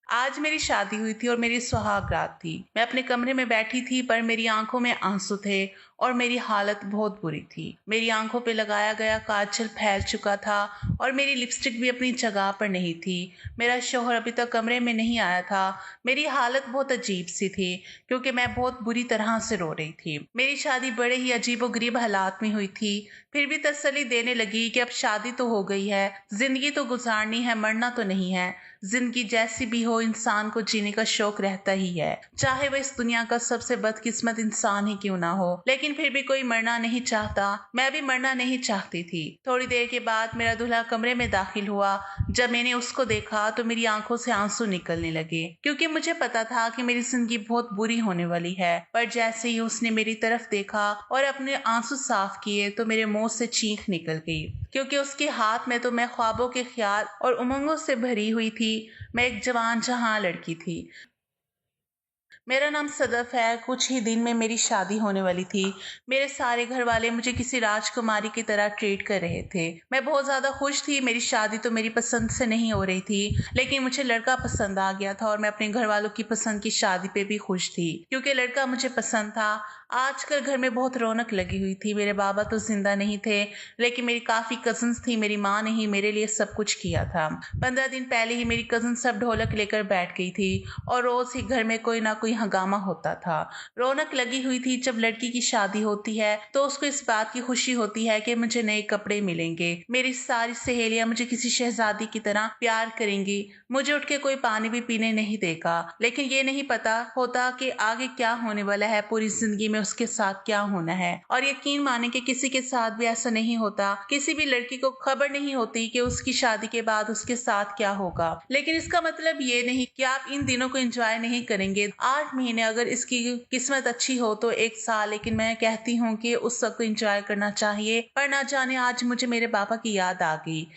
आज मेरी शादी हुई थी और मेरी सुहाग रात थी। मैं अपने कमरे में बैठी थी पर मेरी आंखों में आंसू थे और मेरी हालत बहुत बुरी थी। मेरी आंखों पे लगाया गया काजल फैल चुका था और मेरी लिपस्टिक भी अपनी जगह पर नहीं थी। मेरा शौहर अभी तक कमरे में नहीं आया था। मेरी हालत बहुत अजीब सी थी क्योंकि मैं बहुत बुरी तरह से रो रही थी। मेरी शादी बड़े ही अजीबोगरीब हालात में हुई थी। फिर भी तसल्ली देने लगी कि अब शादी तो हो गई है, जिंदगी तो गुजारनी है, मरना तो नहीं है। जिंदगी जैसी भी हो, इंसान को जीने का शौक रहता ही है, चाहे वह इस दुनिया का सबसे बदकिस्मत इंसान ही क्यों ना हो। लेकिन फिर भी कोई मरना नहीं चाहता। मैं भी मरना नहीं चाहती थी। थोड़ी देर के बाद मेरा दूल्हा कमरे में दाखिल हुआ। जब मैंने उसको देखा तो मेरी आंखों से आंसू निकलने लगे क्योंकि मुझे पता था कि मेरी जिंदगी बहुत बुरी होने वाली है। पर जैसे ही उसने मेरी तरफ देखा और अपने आंसू साफ किए तो मेरे मुंह से चीख निकल गई क्योंकि उसके हाथ में तो मैं ख्वाबों के ख्याल और उमंगों से भरी हुई थी। मैं एक जवान जहां लड़की थी। मेरा नाम सदफ है। कुछ ही दिन में मेरी शादी होने वाली थी। मेरे सारे घर वाले मुझे किसी राजकुमारी की तरह ट्रीट कर रहे थे। मैं बहुत ज्यादा खुश थी। मेरी शादी तो मेरी पसंद से नहीं हो रही थी, लेकिन मुझे लड़का पसंद आ गया था और मैं अपने घर वालों की पसंद की शादी पे भी खुश थी क्योंकि लड़का मुझे पसंद था। आजकल घर में बहुत रौनक लगी हुई थी। मेरे बाबा तो जिंदा नहीं थे, लेकिन मेरी काफी कजन्स थी। मेरी माँ ने ही मेरे लिए सब कुछ किया था। 15 दिन पहले ही मेरी कजन सब ढोलक लेकर बैठ गई थी और रोज ही घर में कोई ना कोई हंगामा होता था। रौनक लगी हुई थी। जब लड़की की शादी होती है तो उसको इस बात की खुशी होती है कि मुझे नए कपड़े मिलेंगे, मेरी सारी सहेलियां मुझे किसी शहजादी की तरह प्यार करेंगी, मुझे उठ के कोई पानी भी पीने नहीं देगा। लेकिन ये नहीं पता होता कि आगे क्या होने वाला है, पूरी जिंदगी में उसके साथ क्या होना है। और यकीन माने कि किसी के साथ भी ऐसा नहीं होता। किसी भी लड़की को खबर नहीं होती कि उसकी शादी के बाद उसके साथ क्या होगा। लेकिन इसका मतलब ये नहीं कि आप इन दिनों को एंजॉय नहीं करेंगे। 8 महीने, अगर इसकी किस्मत अच्छी हो तो 1 साल, लेकिन मैं कहती हूँ कि उस वक्त को एंजॉय करना चाहिए। पर ना जाने आज मुझे मेरे पापा की याद आ गई।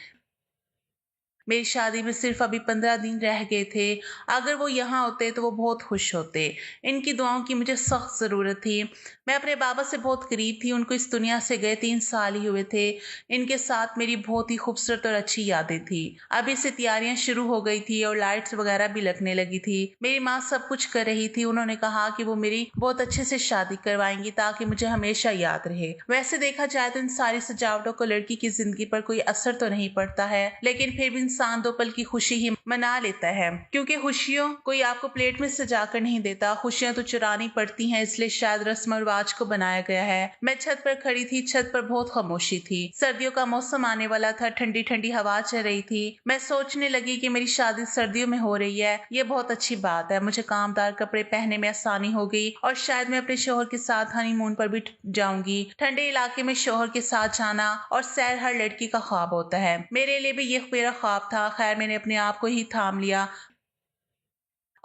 मेरी शादी में सिर्फ अभी 15 दिन रह गए थे। अगर वो यहाँ होते तो वो बहुत खुश होते। इनकी दुआओं की मुझे सख्त ज़रूरत थी। मैं अपने बाबा से बहुत करीब थी। उनको इस दुनिया से गए 3 साल ही हुए थे। इनके साथ मेरी बहुत ही खूबसूरत और अच्छी यादें थी। अभी से तैयारियां शुरू हो गई थी और लाइट्स वगैरह भी लगने लगी थी। मेरी माँ सब कुछ कर रही थी। उन्होंने कहा कि वो मेरी बहुत अच्छे से शादी करवाएंगी ताकि मुझे हमेशा याद रहे। वैसे देखा जाए तो इन सारी सजावटों को लड़की की जिंदगी पर कोई असर तो नहीं पड़ता है, लेकिन फिर भी इंसान 2 पल की खुशी ही मना लेता है क्योंकि खुशियों कोई आपको प्लेट में सजा कर नहीं देता। खुशियां तो चुरानी पड़ती हैं, इसलिए शायद रस्म और रिवाज को बनाया गया है। मैं छत पर खड़ी थी। छत पर बहुत खामोशी थी। सर्दियों का मौसम आने वाला था। ठंडी ठंडी हवा चल रही थी। मैं सोचने लगी कि मेरी शादी सर्दियों में हो रही है, ये बहुत अच्छी बात है। मुझे कामदार कपड़े पहनने में आसानी होगी और शायद मैं अपने शोहर के साथ हनीमून पर भी जाऊंगी। ठंडे इलाके में शोहर के साथ जाना और सैर हर लड़की का ख्वाब होता है। मेरे लिए भी ये मेरा ख्वाब था। खैर, मैंने अपने आप को ही थाम लिया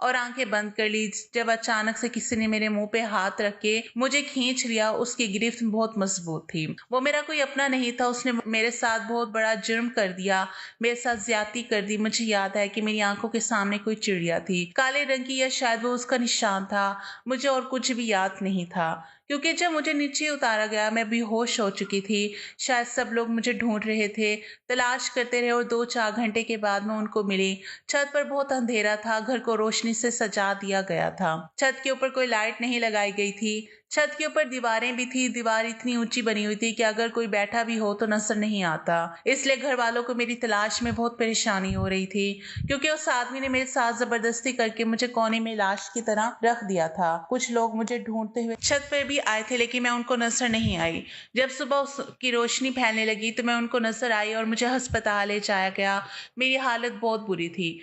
और आंखें बंद कर ली जब अचानक से किसी ने मेरे मुंह पे हाथ रख के मुझे खींच लिया। उसकी गिरफ्त बहुत मजबूत थी। वो मेरा कोई अपना नहीं था। उसने मेरे साथ बहुत बड़ा जुर्म कर दिया, मेरे साथ ज्यादती कर दी। मुझे याद है कि मेरी आंखों के सामने कोई चिड़िया थी, काले रंग की, या शायद वो उसका निशान था। मुझे और कुछ भी याद नहीं था क्योंकि जब मुझे नीचे उतारा गया मैं बेहोश हो चुकी थी। शायद सब लोग मुझे ढूंढ रहे थे, तलाश करते रहे और 2-4 घंटे के बाद मैं उनको मिली। छत पर बहुत अंधेरा था। घर को रोशनी से सजा दिया गया था। छत के ऊपर कोई लाइट नहीं लगाई गई थी। छत के ऊपर दीवारें भी थी। दीवार इतनी ऊंची बनी हुई थी कि अगर कोई बैठा भी हो तो नजर नहीं आता। इसलिए घर वालों को मेरी तलाश में बहुत परेशानी हो रही थी क्योंकि उस आदमी ने मेरे साथ जबरदस्ती करके मुझे कोने में लाश की तरह रख दिया था। कुछ लोग मुझे ढूंढते हुए छत पर भी आए थे, लेकिन मैं उनको नजर नहीं आई। जब सुबह की रोशनी फैलने लगी तो मैं उनको नजर आई और मुझे अस्पताल ले जाया गया। मेरी हालत बहुत बुरी थी।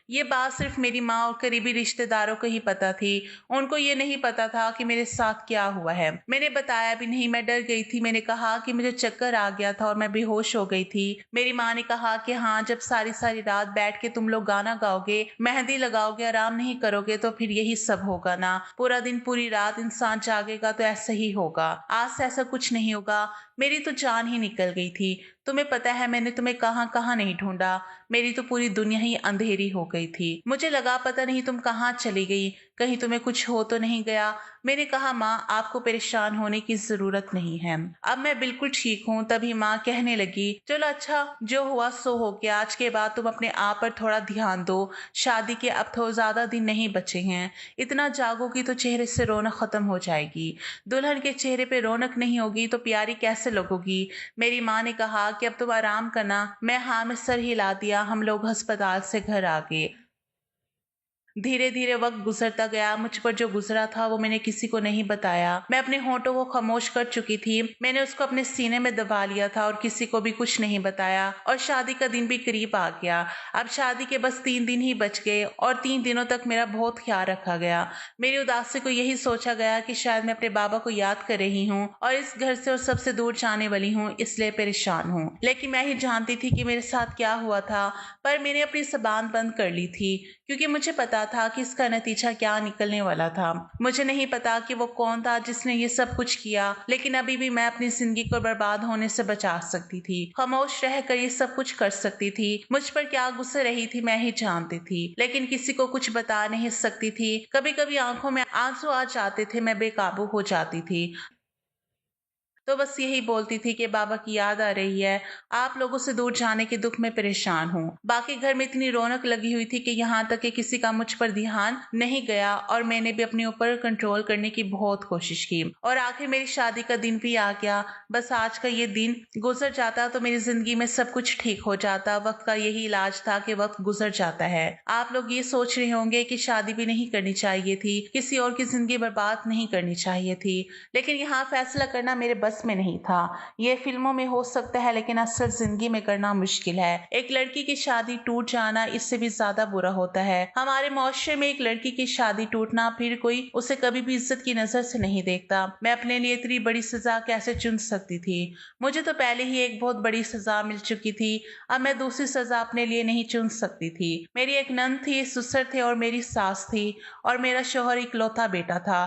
ये बात सिर्फ मेरी माँ और करीबी रिश्तेदारों को ही पता थी। उनको ये नहीं पता था कि मेरे साथ क्या हुआ है। मैंने बताया भी नहीं। मैं डर गई थी। मैंने कहा कि मुझे चक्कर आ गया था और मैं बेहोश हो गई थी। मेरी माँ ने कहा कि हाँ, जब सारी सारी रात बैठ के तुम लोग गाना गाओगे, मेहंदी लगाओगे, आराम नहीं करोगे तो फिर यही सब होगा ना। पूरा दिन पूरी रात इंसान जागेगा तो ऐसा ही होगा। आज से ऐसा कुछ नहीं होगा। मेरी तो जान ही निकल गई थी। तुम्हें पता है मैंने तुम्हें कहाँ कहाँ नहीं ढूंढा। मेरी तो पूरी दुनिया ही अंधेरी हो गई थी। मुझे लगा पता नहीं तुम कहाँ चली गई, कहीं तुम्हें कुछ हो तो नहीं गया। मैंने कहा माँ आपको परेशान होने की जरूरत नहीं है, अब मैं बिल्कुल ठीक हूँ। तभी माँ कहने लगी चलो अच्छा जो हुआ सो हो गया, आज के बाद तुम अपने आप पर थोड़ा ध्यान दो। शादी के अब तो ज्यादा दिन नहीं बचे हैं, इतना जागोगी तो चेहरे से रौनक खत्म हो जाएगी। दुल्हन के चेहरे पे रौनक नहीं होगी तो प्यारी कैसे लगोगी। मेरी माँ ने कहा कि अब तुम आराम करना। मैं हाँ में सर हिला दिया। हम लोग अस्पताल से घर आ गए। धीरे धीरे वक्त गुजरता गया। मुझ पर जो गुजरा था वो मैंने किसी को नहीं बताया। मैं अपने होठों को खामोश कर चुकी थी। मैंने उसको अपने सीने में दबा लिया था और किसी को भी कुछ नहीं बताया। और शादी का दिन भी करीब आ गया। अब शादी के बस 3 दिन ही बच गए और 3 दिनों तक मेरा बहुत ख्याल रखा गया। मेरी उदासी को यही सोचा गया कि शायद मैं अपने बाबा को याद कर रही हूँ और इस घर से और सबसे दूर जाने वाली हूँ, इसलिए परेशान हूँ। लेकिन मैं ही जानती थी कि मेरे साथ क्या हुआ था, पर मैंने अपनी जबान बंद कर ली थी क्योंकि मुझे पता था कि इसका नतीजा क्या निकलने वाला था। मुझे नहीं पता कि वो कौन था जिसने ये सब कुछ किया, लेकिन अभी भी मैं अपनी जिंदगी को बर्बाद होने से बचा सकती थी। खामोश रहकर ये सब कुछ कर सकती थी। मुझ पर क्या गुस्से रही थी मैं ही जानती थी, लेकिन किसी को कुछ बता नहीं सकती थी। कभी कभी आंखों में आंसू आ जाते थे, मैं बेकाबू हो जाती थी। तो बस यही बोलती थी कि बाबा की याद आ रही है, आप लोगों से दूर जाने के दुख में परेशान हूँ। बाकी घर में इतनी रौनक लगी हुई थी कि यहाँ तक कि किसी का मुझ पर ध्यान नहीं गया और मैंने भी अपने ऊपर कंट्रोल करने की बहुत कोशिश की। और आखिर मेरी शादी का दिन भी आ गया। बस आज का ये दिन गुजर जाता तो मेरी जिंदगी में सब कुछ ठीक हो जाता। वक्त का यही इलाज था कि वक्त गुजर जाता है। आप लोग ये सोच रहे होंगे कि शादी भी नहीं करनी चाहिए थी, किसी और की जिंदगी बर्बाद नहीं करनी चाहिए थी, लेकिन यहाँ फैसला करना मेरे बस में नहीं था। ये फिल्मों में हो सकता है लेकिन असल जिंदगी में करना मुश्किल है। एक लड़की की शादी टूट जाना इससे भी ज्यादा बुरा होता है। हमारे मुआशरे में एक लड़की की शादी टूटना, फिर कोई उसे कभी भी इज्जत की नजर से नहीं देखता। मैं अपने लिए इतनी बड़ी सजा कैसे चुन सकती थी। मुझे तो पहले ही एक बहुत बड़ी सजा मिल चुकी थी, अब मैं दूसरी सजा अपने लिए नहीं चुन सकती थी। मेरी एक नंद थी, ससुर थे और मेरी सास थी और मेरा शौहर इकलौता बेटा था।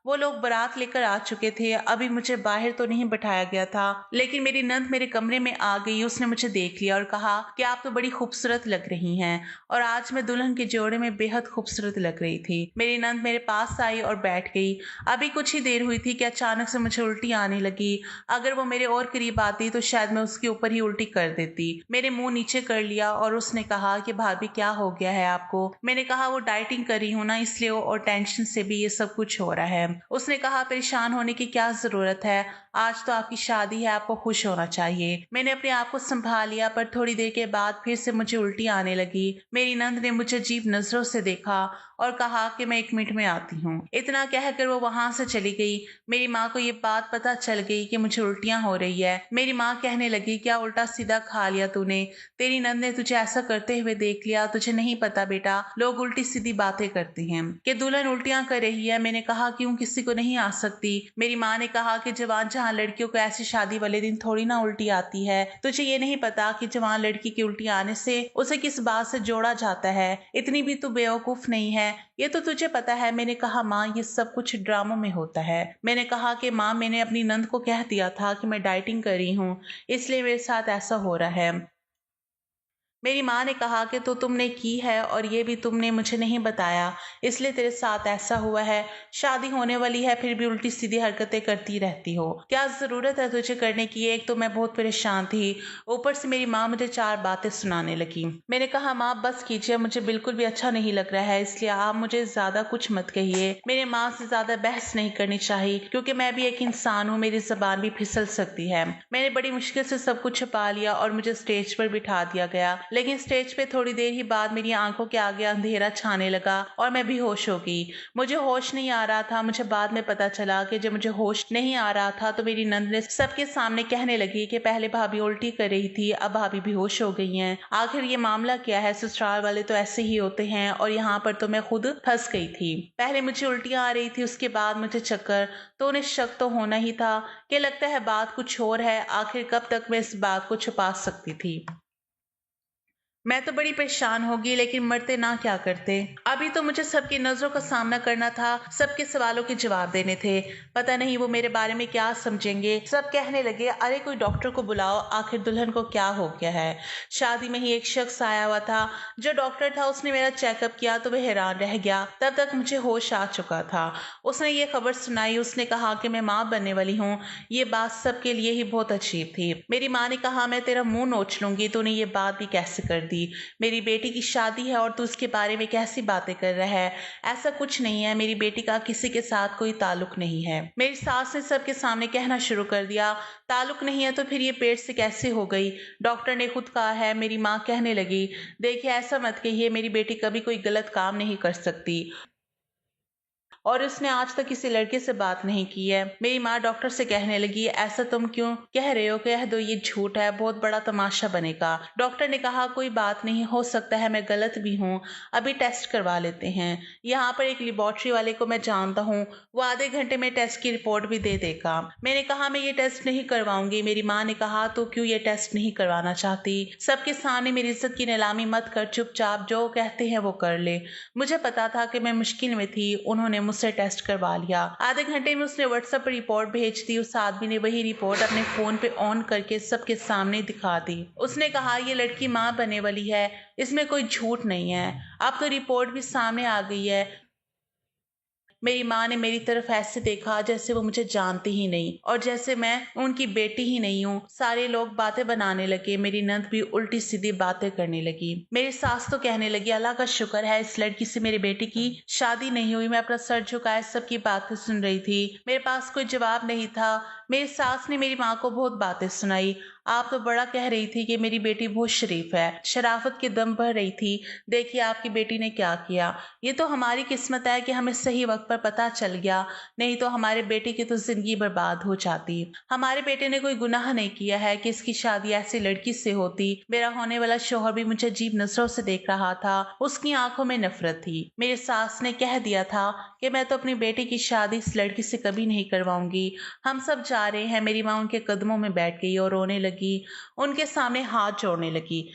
वो लोग बारात लेकर आ चुके थे। अभी मुझे बाहर तो नहीं बैठाया गया था, लेकिन मेरी नंद मेरे कमरे में आ गई। उसने मुझे देख लिया और कहा कि आप तो बड़ी खूबसूरत लग रही हैं। और आज मैं दुल्हन के जोड़े में बेहद खूबसूरत लग रही थी। मेरी नंद मेरे पास आई और बैठ गई। अभी कुछ ही देर हुई थी कि अचानक से मुझे उल्टी आने लगी। अगर वो मेरे और करीब आती तो शायद मैं उसके ऊपर ही उल्टी कर देती। मेरे मुंह नीचे कर लिया और उसने कहा कि भाभी क्या हो गया है आपको। मैंने कहा वो डाइटिंग कर रही हूँ ना, इसलिए और टेंशन से भी ये सब कुछ हो रहा है। उसने कहा परेशान होने की क्या जरूरत है, आज तो आपकी शादी है, आपको खुश होना चाहिए। मैंने अपने आप को संभाल लिया, पर थोड़ी देर के बाद फिर से मुझे उल्टी आने लगी। मेरी नंद ने मुझे अजीब नजरों से देखा और कहा कि मैं 1 मिनट में आती हूँ। इतना कहकर वो वहां से चली गई। मेरी माँ को ये बात पता चल गई कि मुझे उल्टियां हो रही है। मेरी माँ कहने लगी क्या उल्टा सीधा खा लिया तूने, तेरी नंद ने तुझे ऐसा करते हुए देख लिया। तुझे नहीं पता बेटा, लोग उल्टी सीधी बातें करते हैं कि दुल्हन उल्टियां कर रही है। मैंने कहा क्यों, किसी को नहीं आ सकती। मेरी माँ ने कहा कि जवान जहाँ लड़कियों को ऐसी शादी वाले दिन थोड़ी ना उल्टी आती है। तुझे ये नहीं पता कि जवान लड़की की उल्टी आने से उसे किस बात से जोड़ा जाता है। इतनी भी तू बेवकूफ नहीं है, ये तो तुझे पता है। मैंने कहा माँ ये सब कुछ ड्रामों में होता है। मैंने कहा कि माँ मैंने अपनी नंद को कह दिया था कि मैं डाइटिंग कर रही हूँ, इसलिए मेरे साथ ऐसा हो रहा है। मेरी माँ ने कहा कि तो तुमने की है और ये भी तुमने मुझे नहीं बताया, इसलिए तेरे साथ ऐसा हुआ है। शादी होने वाली है फिर भी उल्टी सीधी हरकतें करती रहती हो, क्या जरूरत है तुझे करने की। एक तो मैं बहुत परेशान थी, ऊपर से मेरी माँ मुझे 4 बातें सुनाने लगी। मैंने कहा माँ बस कीजिए, मुझे बिल्कुल भी अच्छा नहीं लग रहा है, इसलिए आप मुझे ज्यादा कुछ मत कहिए। मेरे माँ से ज्यादा बहस नहीं करनी चाहिए क्योंकि मैं भी एक इंसान हूँ, मेरी जबान भी फिसल सकती है। मैंने बड़ी मुश्किल से सब कुछ छुपा लिया और मुझे स्टेज पर बिठा दिया गया। लेकिन स्टेज पे थोड़ी देर ही बाद मेरी आंखों के आगे अंधेरा छाने लगा और मैं बेहोश हो गई। मुझे होश नहीं आ रहा था। मुझे बाद में पता चला कि जब मुझे होश नहीं आ रहा था तो मेरी नंद ने सबके सामने कहने लगी कि पहले भाभी उल्टी कर रही थी, अब भाभी बेहोश हो गई हैं। आखिर ये मामला क्या है, ससुराल वाले तो ऐसे ही होते हैं और यहाँ पर तो मैं खुद फंस गई थी। पहले मुझे उल्टियां आ रही थी, उसके बाद मुझे चक्कर। तो उन्हें शक तो होना ही था कि लगता है बात कुछ और है। आखिर कब तक मैं इस बात को छुपा सकती थी। मैं तो बड़ी परेशान होगी, लेकिन मरते ना क्या करते। अभी तो मुझे सबकी नजरों का सामना करना था, सबके सवालों के जवाब देने थे। पता नहीं वो मेरे बारे में क्या समझेंगे। सब कहने लगे, अरे कोई डॉक्टर को बुलाओ, आखिर दुल्हन को क्या हो गया है। शादी में ही एक शख्स आया हुआ था, जो डॉक्टर था। उसने मेरा चेकअप किया तो वह हैरान रह गया। तब तक मुझे होश आ चुका था। उसने ये खबर सुनाई। उसने कहा कि मैं माँ बनने वाली हूँ। ये बात सबके लिए ही बहुत अजीब थी। मेरी माँ ने कहा, मैं तेरा मुंह नोच लूंगी, तूने ये बात भी कैसे कर दी। मेरी बेटी की शादी है और तू उसके बारे में कैसी बातें कर रहा है। ऐसा कुछ नहीं है, मेरी बेटी का किसी के साथ कोई ताल्लुक नहीं है। मेरी सास ने सबके सामने कहना शुरू कर दिया, ताल्लुक नहीं है तो फिर ये पेट से कैसे हो गई। डॉक्टर ने खुद कहा है। मेरी माँ कहने लगी, देखिए ऐसा मत कहिए, मेरी बेटी कभी कोई गलत काम नहीं कर सकती और उसने आज तक किसी लड़के से बात नहीं की है। मेरी माँ डॉक्टर से कहने लगी, ऐसा तुम क्यों कह रहे हो, कह दो ये झूठ है, बहुत बड़ा तमाशा बनेगा। डॉक्टर ने कहा, कोई बात नहीं, हो सकता है मैं गलत भी हूँ, अभी टेस्ट करवा लेते हैं। यहाँ पर एक लेबोरेटरी वाले को मैं जानता हूँ, वो आधे घंटे में टेस्ट की रिपोर्ट भी दे देगा। मैंने कहा, मैं ये टेस्ट नहीं करवाऊंगी। मेरी माँ ने कहा, तो क्यों ये टेस्ट नहीं करवाना चाहती। सबके सामने मेरी इज्जत की नीलामी मत कर, चुपचाप जो कहते हैं वो कर ले। मुझे पता था कि मैं मुश्किल में थी। उन्होंने मुझसे टेस्ट करवा लिया। आधे घंटे में उसने व्हाट्सएप पर रिपोर्ट भेज दी। उस आदमी ने वही रिपोर्ट अपने फोन पे ऑन करके सबके सामने दिखा दी। उसने कहा, ये लड़की माँ बनने वाली है, इसमें कोई झूठ नहीं है। अब तो रिपोर्ट भी सामने आ गई है। मेरी माँ ने मेरी तरफ ऐसे देखा जैसे वो मुझे जानती ही नहीं और जैसे मैं उनकी बेटी ही नहीं हूँ। सारे लोग बातें बनाने लगे। मेरी नंद भी उल्टी सीधी बातें करने लगी। मेरी सास तो कहने लगी, अल्लाह का शुक्र है इस लड़की से मेरी बेटी की शादी नहीं हुई। मैं अपना सर झुकाए सबकी बातें सुन रही थी। मेरे पास कोई जवाब नहीं था। मेरी सास ने मेरी माँ को बहुत बातें सुनाई। आप तो बड़ा कह रही थी कि मेरी बेटी बहुत शरीफ है, शराफत के दम भर रही थी। देखिए आपकी बेटी ने क्या किया। ये तो हमारी किस्मत है कि हमें सही वक्त पर पता चल गया, नहीं तो हमारे बेटे की तो जिंदगी बर्बाद हो जाती। हमारे बेटे ने कोई गुनाह नहीं किया है कि इसकी शादी ऐसी लड़की से होती। मेरा होने वाला शोहर भी मुझे अजीब नजरों से देख रहा था। उसकी आंखों में नफरत थी। मेरी सास ने कह दिया था कि मैं तो अपनी बेटी की शादी इस लड़की से कभी नहीं करवाऊंगी। हम सब जा रहे हैं। मेरी माँ उनके कदमों में बैठ गई और रोने लगी, उनके सामने हाथ जोड़ने लगी।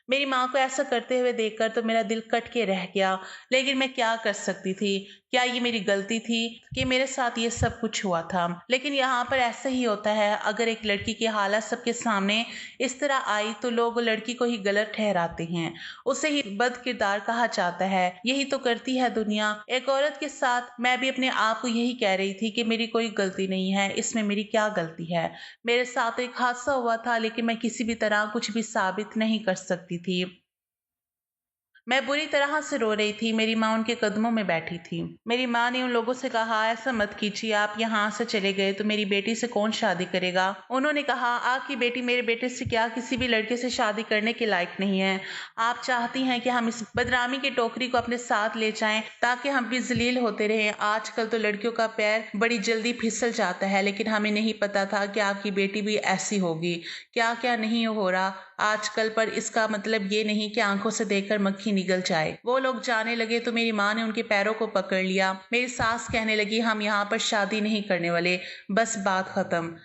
मेरी माँ को ऐसा करते हुए देखकर तो मेरा दिल कट के रह गया। लेकिन मैं क्या कर सकती थी। क्या ये मेरी गलती थी कि मेरे साथ ये सब कुछ हुआ था। लेकिन यहाँ पर ऐसा ही होता है, अगर एक लड़की की हालत सबके सामने इस तरह आई तो लोग लड़की को ही गलत ठहराते हैं, उसे ही बद किरदार कहा जाता है। यही तो करती है दुनिया। एक औरत के साथ मैं भी अपने आप को यही कह रही थी कि मेरी कोई गलती नहीं है, इसमें मेरी क्या गलती है। मेरे साथ एक हादसा हुआ था, लेकिन मैं किसी भी तरह कुछ भी साबित नहीं कर सकती थी। मैं बुरी तरह से रो रही थी। मेरी माँ उनके कदमों में बैठी थी। मेरी माँ ने उन लोगों से कहा, ऐसा मत कीजिए, आप यहाँ से चले गए तो मेरी बेटी से कौन शादी करेगा। उन्होंने कहा, आपकी बेटी मेरे बेटे से क्या किसी भी लड़के से शादी करने के लायक नहीं है। आप चाहती हैं कि हम इस बदनामी की टोकरी को अपने साथ ले जाएं ताकि हम भी जलील होते रहें। आजकल तो लड़कियों का पैर बड़ी जल्दी फिसल जाता है, लेकिन हमें नहीं पता था कि आपकी बेटी भी ऐसी होगी। क्या क्या नहीं हो रहा आजकल, पर इसका मतलब ये नहीं कि आंखों से देखकर मक्खी निगल जाए। वो लोग जाने लगे तो मेरी माँ ने उनके पैरों को पकड़ लिया। मेरी सास कहने लगी, हम यहाँ पर शादी नहीं करने वाले, बस बात खत्म।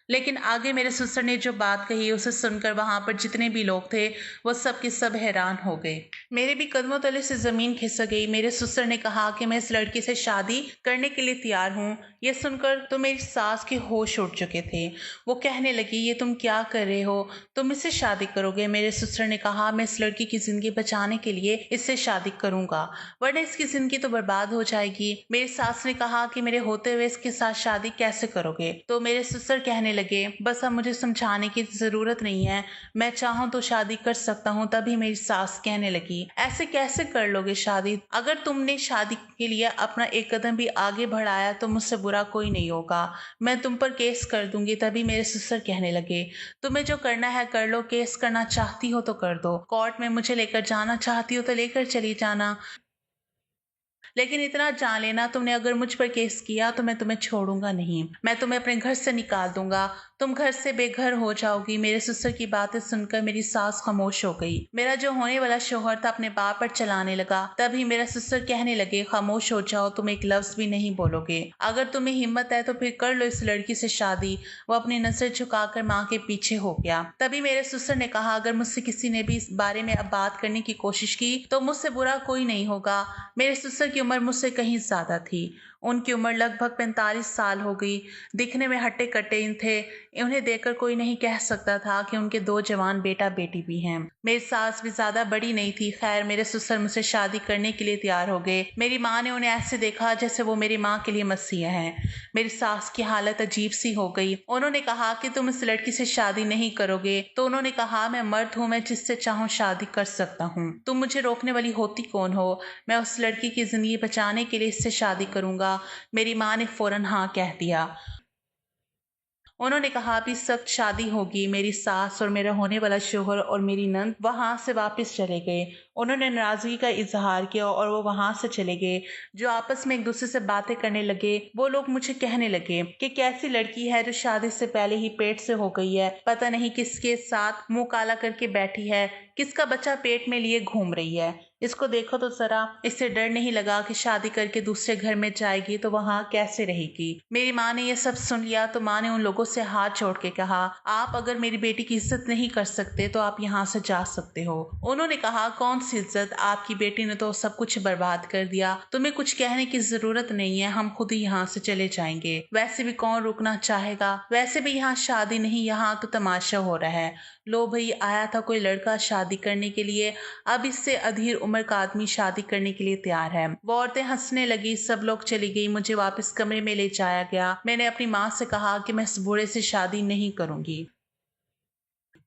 लेकिन आगे मेरे ससुर ने जो बात कही उसे सुनकर वहां पर जितने भी लोग थे वो सब के सब हैरान हो गए। मेरे भी कदमों तले से जमीन खिसक गई। मेरे ससुर ने कहा कि मैं इस लड़की से शादी करने के लिए तैयार हूँ। ये सुनकर तो मेरी सास के होश उड़ चुके थे। वो कहने लगी, ये तुम क्या कर रहे हो, तुम इससे शादी करोगे। मेरे ससुर ने कहा, मैं इस लड़की की जिंदगी बचाने के लिए इससे शादी करूंगा, वरना इसकी जिंदगी तो बर्बाद हो जाएगी। मेरी सास ने कहा कि मेरे होते हुए इसके साथ शादी कैसे करोगे। तो मेरे ससुर कहने लगे, बस अब मुझे समझाने की जरूरत नहीं है, मैं चाहूं तो शादी कर सकता हूं। तभी मेरी सास कहने लगी, ऐसे कैसे कर लोगे शादी। अगर तुमने शादी के लिए अपना एक कदम भी आगे बढ़ाया तो मुझसे बुरा कोई नहीं होगा, मैं तुम पर केस कर दूंगी। तभी मेरे ससुर कहने लगे, तुम्हें जो करना है कर लो, केस करना चाहती हो तो कर दो, कोर्ट में मुझे लेकर जाना चाहती हो तो लेकर चली जाना, लेकिन इतना जान लेना, तुमने अगर मुझ पर केस किया तो मैं तुम्हें छोड़ूंगा नहीं, मैं तुम्हें अपने घर से निकाल दूंगा। तुम घर से बेघर हो जाओगी। मेरे ससुर की बातें सुनकर मेरी सास खामोश हो गई। मेरा जो होने वाला शौहर था अपने बाप पर चलाने लगा। तभी मेरा ससुर कहने लगे, खामोश हो जाओ, तुम एक लफ्ज भी नहीं बोलोगे। अगर तुम्हें हिम्मत है तो फिर कर लो इस लड़की से शादी। वो अपनी नजर झुकाकर माँ के पीछे हो गया। तभी मेरे ससुर ने कहा, अगर मुझसे किसी ने भी इस बारे में अब बात करने की कोशिश की तो मुझसे बुरा कोई नहीं होगा। मेरे ससुर की उम्र मुझसे कहीं ज्यादा थी। उनकी उम्र लगभग 45 साल हो गई। दिखने में हट्टे कट्टे थे। उन्हें देखकर कोई नहीं कह सकता था कि उनके 2 जवान बेटा बेटी भी हैं। मेरी सास भी ज्यादा बड़ी नहीं थी। खैर, मेरे ससुर मुझसे शादी करने के लिए तैयार हो गए। मेरी माँ ने उन्हें ऐसे देखा जैसे वो मेरी माँ के लिए मसीहा है। मेरी सास की हालत अजीब सी हो गई। उन्होंने कहा कि तुम इस लड़की से शादी नहीं करोगे। तो उन्होंने कहा, मैं मर्द हूँ, मैं जिससे चाहूँ शादी कर सकता हूँ। तुम मुझे रोकने वाली होती कौन हो? मैं उस लड़की की जिंदगी बचाने के लिए इससे शादी करूंगा। मेरी माँ ने फौरन हाँ कह दिया। उन्होंने कहा, अभी सख्त शादी होगी। मेरी सास और मेरा होने वाला शोहर और मेरी नंद वहां से वापस चले गए। उन्होंने नाराजगी का इजहार किया और वो वहां से चले गए। जो आपस में एक दूसरे से बातें करने लगे, वो लोग मुझे कहने लगे कि कैसी लड़की है जो शादी से पहले ही पेट से हो गई है। पता नहीं किसके साथ मुंह काला करके बैठी है, किसका बच्चा पेट में लिए घूम रही है। इसको देखो तो जरा, इससे डर नहीं लगा कि शादी करके दूसरे घर में जाएगी तो वहां कैसे रहेगी। मेरी माँ ने यह सब सुन लिया तो माँ ने उन लोगों से हाथ जोड़ के कहा, आप अगर मेरी बेटी की इज्जत नहीं कर सकते तो आप यहाँ से जा सकते हो। उन्होंने कहा, कौन सी इज्जत? आपकी बेटी ने तो सब कुछ बर्बाद कर दिया। तुम्हें कुछ कहने की जरूरत नहीं है, हम खुद ही यहाँ से चले जाएंगे। वैसे भी कौन रुकना चाहेगा? वैसे भी यहाँ शादी नहीं, यहाँ तो तमाशा हो रहा है। लो भाई, आया था कोई लड़का शादी करने के लिए, अब इससे अधीर उम्र का आदमी शादी करने के लिए तैयार है। वो औरतें हंसने लगी, सब लोग चली गई। मुझे वापस कमरे में ले जाया गया। मैंने अपनी माँ से कहा कि मैं इस बूढ़े से शादी नहीं करूंगी।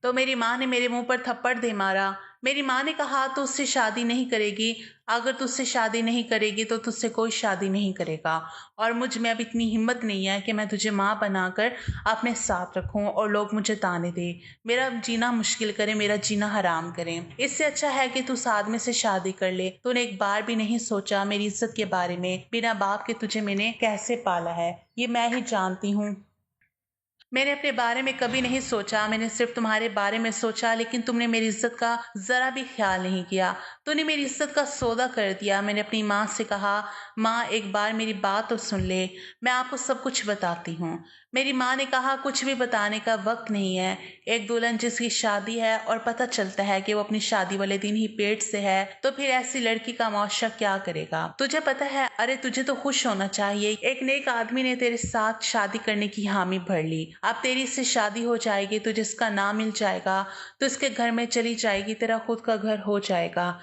तो मेरी माँ ने मेरे मुंह पर थप्पड़ दे मारा। मेरी माँ ने कहा, तो उससे शादी नहीं करेगी? अगर तुझसे शादी नहीं करेगी तो तुझसे कोई शादी नहीं करेगा। और मुझ में अब इतनी हिम्मत नहीं है कि मैं तुझे माँ बनाकर अपने साथ रखूं और लोग मुझे ताने दे, मेरा जीना मुश्किल करें, मेरा जीना हराम करें। इससे अच्छा है कि तू उस आदमी से शादी कर ले। तूने एक बार भी नहीं सोचा मेरी इज्जत के बारे में। बिना बाप के तुझे मैंने कैसे पाला है, ये मैं ही जानती हूँ। मैंने अपने बारे में कभी नहीं सोचा, मैंने सिर्फ तुम्हारे बारे में सोचा। लेकिन तुमने मेरी इज्जत का जरा भी ख्याल नहीं किया। तूने मेरी इज्जत का सौदा कर दिया। मैंने अपनी माँ से कहा, माँ एक बार मेरी बात तो सुन ले, मैं आपको सब कुछ बताती हूँ। मेरी माँ ने कहा, कुछ भी बताने का वक्त नहीं है। एक दुल्हन जिसकी शादी है और पता चलता है कि वो अपनी शादी वाले दिन ही पेट से है, तो फिर ऐसी लड़की का मुआवजा क्या करेगा? तुझे पता है, अरे तुझे तो खुश होना चाहिए, एक नेक आदमी ने तेरे साथ शादी करने की हामी भर ली। अब तेरी इससे शादी हो जाएगी, तुझे इसका नाम मिल जाएगा, तो इसके घर में चली जाएगी, तेरा खुद का घर हो जाएगा।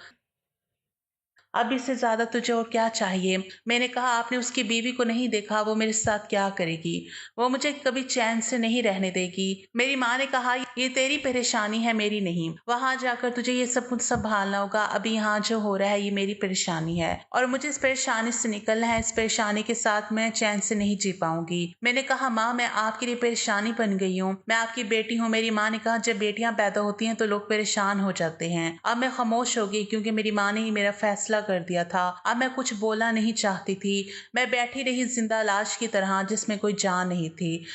अब इससे ज्यादा तुझे और क्या चाहिए? मैंने कहा, आपने उसकी बीवी को नहीं देखा, वो मेरे साथ क्या करेगी? वो मुझे कभी चैन से नहीं रहने देगी। मेरी माँ ने कहा, ये तेरी परेशानी है, मेरी नहीं। वहां जाकर तुझे ये सब कुछ संभालना होगा। अभी यहाँ जो हो रहा है ये मेरी परेशानी है और मुझे इस परेशानी से निकलना है। इस परेशानी के साथ मैं चैन से नहीं जी पाऊंगी। मैंने कहा, माँ मैं आपके लिए परेशानी बन गई हूँ, मैं आपकी बेटी हूँ। मेरी माँ ने कहा, जब बेटियां पैदा होती हैं तो लोग परेशान हो जाते हैं। अब मैं खामोश हो गई क्योंकि मेरी माँ ने ही मेरा फैसला कर दिया था। अब मैं कुछ बोलना नहीं चाहती थी। मैं बैठी रही जिंदा लाश की तरह जिसमें कोई जान नहीं थी।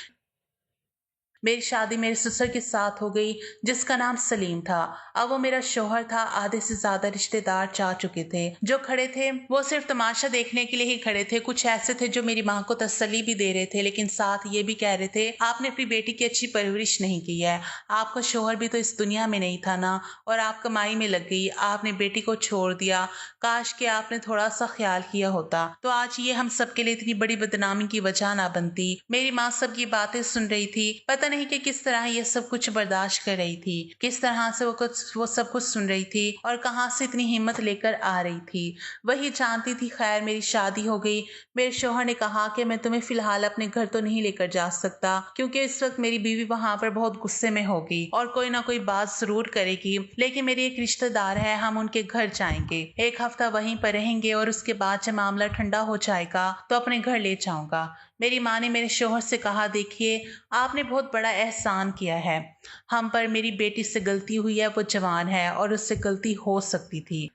मेरी शादी मेरे ससुर के साथ हो गई जिसका नाम सलीम था। अब वो मेरा शौहर था। आधे से ज्यादा रिश्तेदार जा चुके थे। जो खड़े थे वो सिर्फ तमाशा देखने के लिए ही खड़े थे। कुछ ऐसे थे जो मेरी माँ को तसल्ली भी दे रहे थे, लेकिन साथ ये भी कह रहे थे, आपने अपनी बेटी की अच्छी परवरिश नहीं की है। आपका शौहर भी तो इस दुनिया में नहीं था ना, और आप कमाई में लग गई, आपने बेटी को छोड़ दिया। काश कि आपने थोड़ा सा ख्याल किया होता तो आज ये हम सबके लिए इतनी बड़ी बदनामी की वजह ना बनती। मेरी माँ सबकी बातें सुन रही थी। पता नहीं कि किस तरह ये सब कुछ बर्दाश्त कर रही थी, किस तरह से वो सब कुछ सुन रही थी और कहाँ से इतनी हिम्मत लेकर आ रही थी, वही जानती थी। खैर, मेरी शादी हो गई। मेरे शौहर ने कहा कि मैं तुम्हें फिलहाल अपने घर तो नहीं लेकर जा सकता, क्योंकि इस वक्त मेरी बीवी वहां पर बहुत गुस्से में होगी और कोई ना कोई बात जरूर करेगी। लेकिन मेरी एक रिश्तेदार है, हम उनके घर जाएंगे, एक हफ्ता वहीं पर रहेंगे और उसके बाद जब मामला ठंडा हो जाएगा तो अपने घर ले जाऊंगा। मेरी माँ ने मेरे शौहर से कहा, देखिए आपने बहुत बड़ा एहसान किया है हम पर। मेरी बेटी से गलती हुई है, वो जवान है और उससे गलती हो सकती थी।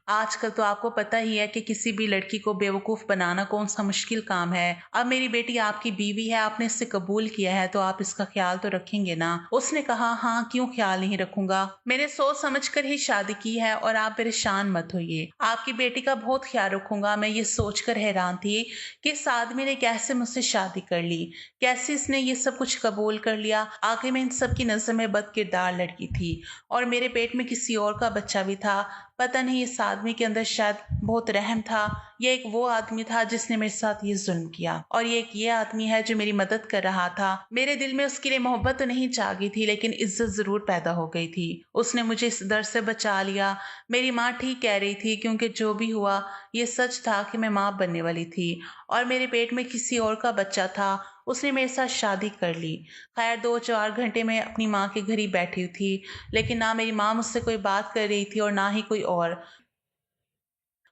आजकल तो आपको पता ही है कि किसी भी लड़की को बेवकूफ बनाना कौन सा मुश्किल काम है। अब मेरी बेटी आपकी बीवी है, आपने इससे कबूल किया है तो आप इसका ख्याल तो रखेंगे ना। उसने कहा, हाँ क्यों ख्याल नहीं रखूंगा, मैंने सोच समझ कर ही शादी की है और आप परेशान मत होइए, आपकी बेटी का बहुत ख्याल रखूंगा। मैं ये सोचकर हैरान थी कि इस आदमी ने कैसे मुझसे शादी कर ली, कैसे इसने ये सब कुछ कबूल कर लिया। आखिर में इन सब की नजर में बद किरदार लड़की थी और मेरे पेट में किसी और का बच्चा भी था। पता नहीं इस आदमी के अंदर शायद बहुत रहम था। ये एक वो आदमी था जिसने मेरे साथ ये जुल्म किया और ये एक ये आदमी है जो मेरी मदद कर रहा था। मेरे दिल में उसके लिए मोहब्बत तो नहीं जागी थी लेकिन इज्जत जरूर पैदा हो गई थी। उसने मुझे इस दर्द से बचा लिया। मेरी माँ ठीक कह रही थी क्योंकि जो भी हुआ ये सच था कि मैं माँ बनने वाली थी और मेरे पेट में किसी और का बच्चा था। उसने मेरे साथ शादी कर ली। खैर 2-4 घंटे में अपनी माँ के घर ही बैठी थी लेकिन ना मेरी माँ मुझसे कोई बात कर रही थी और ना ही कोई और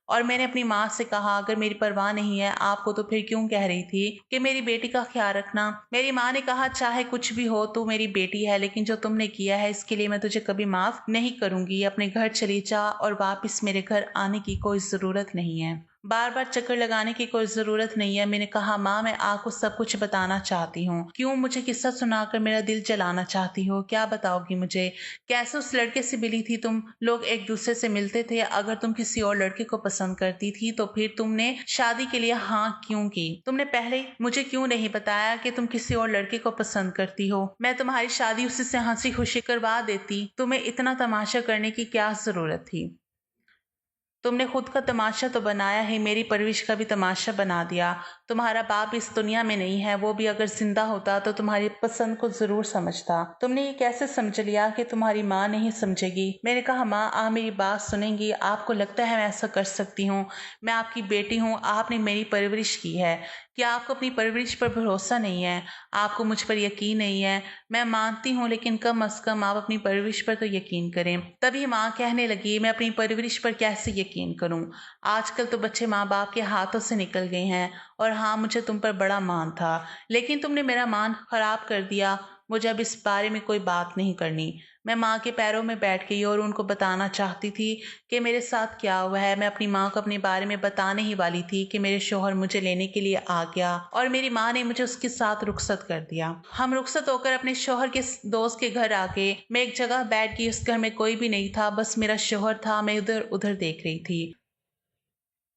मैंने अपनी माँ से कहा, अगर मेरी परवाह नहीं है आपको तो फिर क्यों कह रही थी कि मेरी बेटी का ख्याल रखना। मेरी माँ ने कहा, चाहे कुछ भी हो तू मेरी बेटी है लेकिन जो तुमने किया है इसके लिए मैं तुझे कभी माफ नहीं करूंगी। अपने घर चली जा और वापस मेरे घर आने की कोई जरूरत नहीं है, बार बार चक्कर लगाने की कोई जरूरत नहीं है। मैंने कहा, माँ मैं आपको सब कुछ बताना चाहती हूँ, क्यों मुझे किस्सा सुनाकर मेरा दिल जलाना चाहती हो, क्या बताओगी मुझे, कैसे उस लड़के से मिली थी तुम, लोग एक दूसरे से मिलते थे, अगर तुम किसी और लड़के को पसंद करती थी तो फिर तुमने शादी के लिए हाँ क्यों की, तुमने पहले मुझे क्यों नहीं बताया कि तुम किसी और लड़के को पसंद करती हो, मैं तुम्हारी शादी उसी से हंसी खुशी करवा देती, तुम्हें इतना तमाशा करने की क्या जरूरत थी। तुमने खुद का तमाशा तो बनाया ही, मेरी परवरिश का भी तमाशा बना दिया। तुम्हारा बाप इस दुनिया में नहीं है, वो भी अगर जिंदा होता तो तुम्हारी पसंद को जरूर समझता। तुमने ये कैसे समझ लिया कि तुम्हारी माँ नहीं समझेगी। मैंने कहा, माँ आप मेरी बात सुनेंगी, आपको लगता है मैं ऐसा कर सकती हूँ, मैं आपकी बेटी हूँ, आपने मेरी परवरिश की है, क्या आपको अपनी परवरिश पर भरोसा नहीं है, आपको मुझ पर यकीन नहीं है। मैं मानती हूँ लेकिन कम अज कम आप अपनी परवरिश पर तो यकीन करें। तभी माँ कहने लगी, मैं अपनी परवरिश पर कैसे यकीन करूँ, आजकल तो बच्चे माँ बाप के हाथों से निकल गए हैं। और हाँ मुझे तुम पर बड़ा मान था लेकिन तुमने मेरा मान खराब कर दिया। मुझे अब इस बारे में कोई बात नहीं करनी। मैं माँ के पैरों में बैठ गई और उनको बताना चाहती थी कि मेरे साथ क्या हुआ है। मैं अपनी माँ को अपने बारे में बताने ही वाली थी कि मेरे शौहर मुझे लेने के लिए आ गया और मेरी माँ ने मुझे उसके साथ रुखसत कर दिया। हम रुखसत होकर अपने शौहर के दोस्त के घर आ गए। मैं एक जगह बैठ गई, उस घर में कोई भी नहीं था, बस मेरा शौहर था। मैं इधर उधर देख रही थी।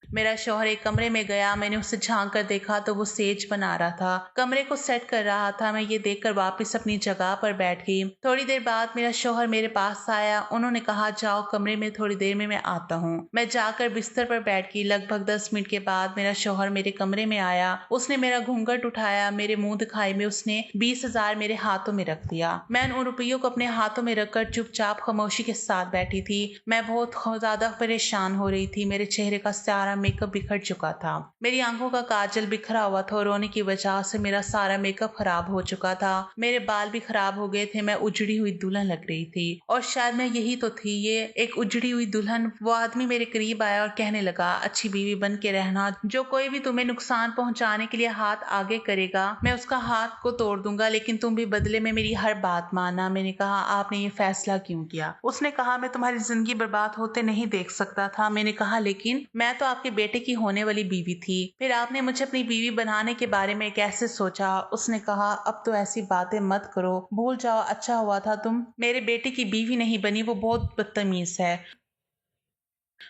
मेरा शौहर एक कमरे में गया, मैंने उसे झांक कर देखा तो वो सेज बना रहा था, कमरे को सेट कर रहा था। मैं ये देखकर वापस अपनी जगह पर बैठ गई। थोड़ी देर बाद मेरा शौहर मेरे पास आया, उन्होंने कहा, जाओ कमरे में, थोड़ी देर में मैं आता हूँ। मैं जाकर बिस्तर पर बैठ गई। लगभग 10 मिनट के बाद मेरा शौहर मेरे कमरे में आया। उसने मेरा घूंघट उठाया, मेरे मुंह दिखाई में उसने 20,000 मेरे हाथों में रख दिया। मैं उन रुपयों को अपने हाथों में रखकर चुपचाप खामोशी के साथ बैठी थी। मैं बहुत ज्यादा परेशान हो रही थी। मेरे चेहरे का सारा मेकअप बिखर चुका था, मेरी आंखों का काजल बिखरा हुआ था और रोने की वजह से मेरा सारा मेकअप खराब हो चुका था। मेरे बाल भी खराब हो गए थे। मैं उजड़ी हुई दुल्हन लग रही थी और शायद मैं यही तो थी, ये एक उजड़ी हुई दुल्हन। वो आदमी मेरे करीब आया और कहने लगा, अच्छी बीवी बन के रहना, जो कोई भी तुम्हें नुकसान पहुंचाने के लिए हाथ आगे करेगा मैं उसका हाथ को तोड़ दूंगा, लेकिन तुम भी बदले में मेरी हर बात मानना। मैंने कहा, आपने ये फैसला क्यों किया। उसने कहा, मैं तुम्हारी जिंदगी बर्बाद होते नहीं देख सकता था। मैंने कहा, लेकिन मैं तो आपके बेटे की होने वाली बीवी थी, फिर आपने मुझे अपनी बीवी बनाने के बारे में कैसे सोचा। उसने कहा, अब तो ऐसी बातें मत करो, भूल जाओ, अच्छा हुआ था तुम मेरे बेटे की बीवी नहीं बनी, वो बहुत बदतमीज है,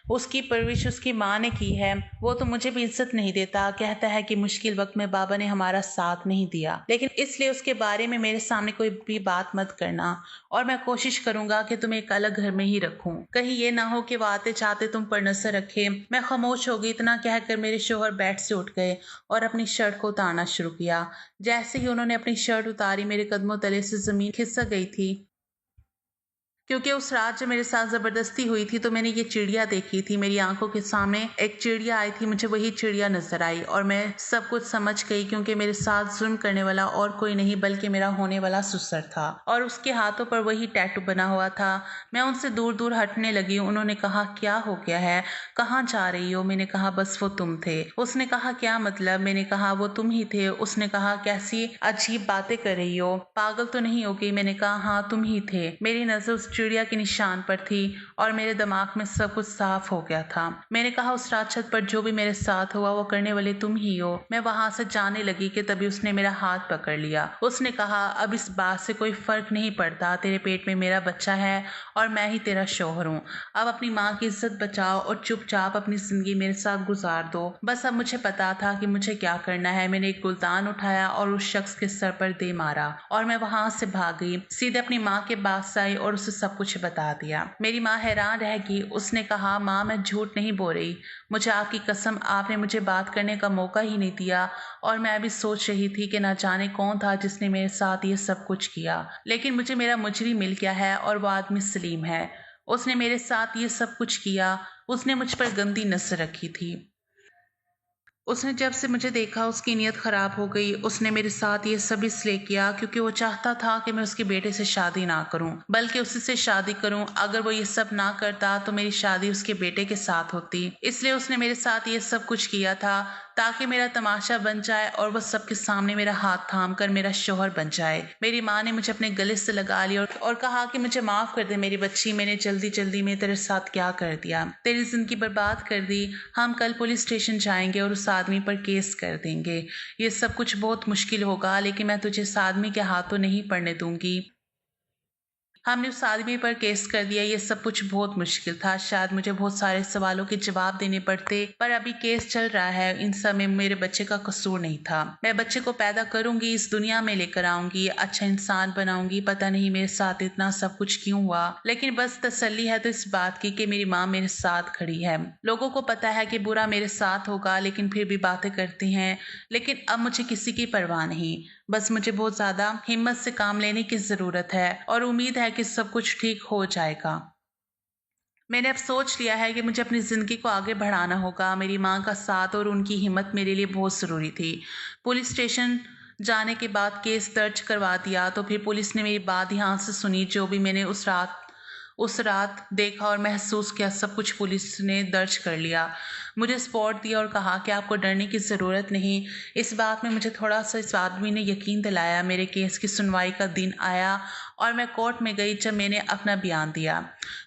उसकी परवरिश उसकी माँ ने की है, वो तो मुझे भी इज्जत नहीं देता, कहता है कि मुश्किल वक्त में बाबा ने हमारा साथ नहीं दिया, लेकिन इसलिए उसके बारे में मेरे सामने कोई भी बात मत करना और मैं कोशिश करूंगा कि तुम्हें एक अलग घर में ही रखूं, कहीं ये ना हो कि वो आते चाहते तुम पर नजर रखे। मैं खामोश हो गई। इतना कहकर मेरे शौहर बेड से उठ गए और अपनी शर्ट को उतारना शुरू किया। जैसे ही उन्होंने अपनी शर्ट उतारी मेरे कदमों तले से जमीन खिसक गई थी, क्योंकि उस रात जब मेरे साथ जबरदस्ती हुई थी तो मैंने ये चिड़िया देखी थी, मेरी आंखों के सामने एक चिड़िया आई थी, मुझे वही चिड़िया नजर आई और मैं सब कुछ समझ गई, क्योंकि मेरे साथ जुल्म करने वाला और कोई नहीं बल्कि मेरा होने वाला ससुर था और उसके हाथों पर वही टैटू बना हुआ था। मैं उनसे दूर दूर हटने लगी। उन्होंने कहा, क्या हो गया है, कहाँ जा रही हो। मैंने कहा, बस वो तुम थे। उसने कहा, क्या मतलब। मैंने कहा, वो तुम ही थे। उसने कहा, कैसी अजीब बातें कर रही हो, पागल तो नहीं हो गई। मैंने कहा, हाँ तुम ही थे। मेरी नजर उस चिड़िया के निशान पर थी और मेरे दिमाग में सब कुछ साफ हो गया था। मैंने कहा, उस रात छत पर जो भी मेरे साथ हुआ वो करने वाले तुम ही हो। मैं वहां से जाने लगी कि तभी उसने मेरा हाथ पकड़ लिया। उसने कहा, अब इस बात से कोई फर्क नहीं पड़ता, तेरे पेट में मेरा बच्चा है और मैं ही तेरा शौहर हूँ। अब अपनी माँ की इज्जत बचाओ और चुपचाप अपनी जिंदगी मेरे साथ गुजार दो। बस अब मुझे पता था कि मुझे क्या करना है। मैंने एक गुलदान उठाया और उस शख्स के सर पर दे मारा और मैं वहां से भाग गई। सीधे अपनी माँ के पास आई और उसे सब कुछ बता दिया। मेरी माँ हैरान रह गई। उसने कहा, माँ मैं झूठ नहीं बोल रही, मुझे आपकी कसम आपने मुझे बात करने का मौका ही नहीं दिया और मैं अभी सोच रही थी कि ना जाने कौन था जिसने मेरे साथ ये सब कुछ किया, लेकिन मुझे मेरा मुजरिम मिल गया है और वो आदमी सलीम है। उसने मेरे साथ ये सब कुछ किया। उसने मुझ पर गंदी नजर रखी थी। उसने जब से मुझे देखा उसकी नीयत खराब हो गई। उसने मेरे साथ ये सब इसलिए किया क्योंकि वो चाहता था कि मैं उसके बेटे से शादी ना करूं, बल्कि उसी से शादी करूं। अगर वो ये सब ना करता तो मेरी शादी उसके बेटे के साथ होती। इसलिए उसने मेरे साथ ये सब कुछ किया था ताकि मेरा तमाशा बन जाए और वह सबके सामने मेरा हाथ थाम कर मेरा शौहर बन जाए। मेरी माँ ने मुझे अपने गले से लगा लिया और कहा कि मुझे माफ कर दे मेरी बच्ची, मैंने जल्दी जल्दी में तेरे साथ क्या कर दिया, तेरी जिंदगी बर्बाद कर दी। हम कल पुलिस स्टेशन जाएंगे और उस आदमी पर केस कर देंगे। ये सब कुछ बहुत मुश्किल होगा, लेकिन मैं तुझे इस आदमी के हाथों नहीं पड़ने दूंगी। हमने उस आदमी पर केस कर दिया। ये सब कुछ बहुत मुश्किल था। शायद मुझे बहुत सारे सवालों के जवाब देने पड़ते, पर अभी केस चल रहा है। इन सब में मेरे बच्चे का कसूर नहीं था। मैं बच्चे को पैदा करूंगी, इस दुनिया में लेकर आऊंगी, अच्छा इंसान बनाऊंगी। पता नहीं मेरे साथ इतना सब कुछ क्यों हुआ, लेकिन बस तसल्ली है तो इस बात की कि मेरी माँ मेरे साथ खड़ी है। लोगों को पता है कि बुरा मेरे साथ होगा, लेकिन फिर भी बातें करती हैं। लेकिन अब मुझे किसी की परवाह नहीं। बस मुझे बहुत ज्यादा हिम्मत से काम लेने की जरूरत है और उम्मीद है कि सब कुछ ठीक हो जाएगा। मैंने अब सोच लिया है कि मुझे अपनी ज़िंदगी को आगे बढ़ाना होगा। मेरी माँ का साथ और उनकी हिम्मत मेरे लिए बहुत ज़रूरी थी। पुलिस स्टेशन जाने के बाद केस दर्ज करवा दिया तो फिर पुलिस ने मेरी बात ध्यान से सुनी। जो भी मैंने उस रात देखा और महसूस किया, सब कुछ पुलिस ने दर्ज कर लिया। मुझे सपोर्ट दिया और कहा कि आपको डरने की ज़रूरत नहीं। इस बात में मुझे थोड़ा सा इस आदमी ने यकीन दिलाया। मेरे केस की सुनवाई का दिन आया और मैं कोर्ट में गई। जब मैंने अपना बयान दिया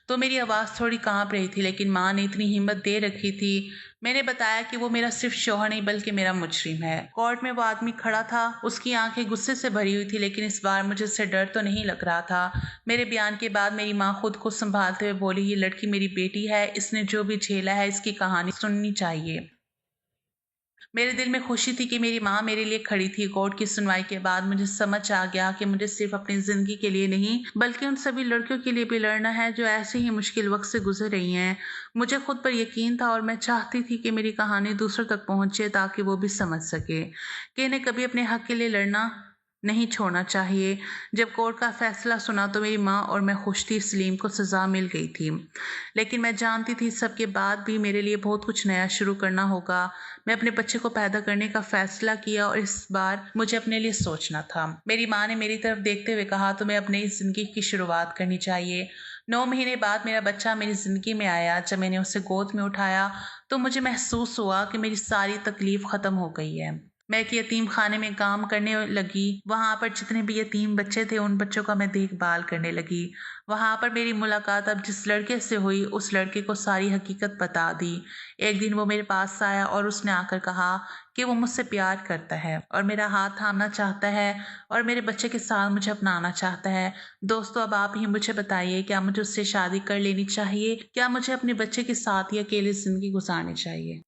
तो मेरी आवाज़ थोड़ी कांप रही थी, लेकिन माँ ने इतनी हिम्मत दे रखी थी। मैंने बताया कि वो मेरा सिर्फ शौहर नहीं बल्कि मेरा मुजरिम है। कोर्ट में वो आदमी खड़ा था, उसकी आंखें गुस्से से भरी हुई थी, लेकिन इस बार मुझे उससे डर तो नहीं लग रहा था। मेरे बयान के बाद मेरी माँ खुद को संभालते हुए बोली, ये लड़की मेरी बेटी है, इसने जो भी झेला है इसकी कहानी सुननी चाहिए। मेरे दिल में खुशी थी कि मेरी माँ मेरे लिए खड़ी थी। कोर्ट की सुनवाई के बाद मुझे समझ आ गया कि मुझे सिर्फ अपनी जिंदगी के लिए नहीं बल्कि उन सभी लड़कियों के लिए भी लड़ना है जो ऐसे ही मुश्किल वक्त से गुजर रही हैं। मुझे खुद पर यकीन था और मैं चाहती थी कि मेरी कहानी दूसरों तक पहुंचे ताकि वो भी समझ सके कि इन्हें कभी अपने हक के लिए लड़ना नहीं छोड़ना चाहिए। जब कोर्ट का फैसला सुना तो मेरी माँ और मैं खुश थी। सलीम को सजा मिल गई थी, लेकिन मैं जानती थी सबके बाद भी मेरे लिए बहुत कुछ नया शुरू करना होगा। मैं अपने बच्चे को पैदा करने का फैसला किया और इस बार मुझे अपने लिए सोचना था। मेरी माँ ने मेरी तरफ देखते हुए कहा, तुम्हें अपनी जिंदगी की शुरुआत करनी चाहिए। 9 महीने बाद मेरा बच्चा मेरी जिंदगी में आया। जब मैंने उसे गोद में उठाया तो मुझे महसूस हुआ कि मेरी सारी तकलीफ खत्म हो गई है। मैं एक यतीम खाने में काम करने लगी। वहां पर जितने भी यतीम बच्चे थे उन बच्चों का मैं देखभाल करने लगी। वहां पर मेरी मुलाकात अब जिस लड़के से हुई उस लड़के को सारी हकीकत बता दी। एक दिन वो मेरे पास आया और उसने आकर कहा कि वो मुझसे प्यार करता है और मेरा हाथ थामना चाहता है और मेरे बच्चे के साथ मुझे अपनाना चाहता है। दोस्तों, अब आप ही मुझे बताइए, क्या मुझे उससे शादी कर लेनी चाहिए? क्या मुझे अपने बच्चे के साथ ही अकेली जिंदगी गुजारनी चाहिए?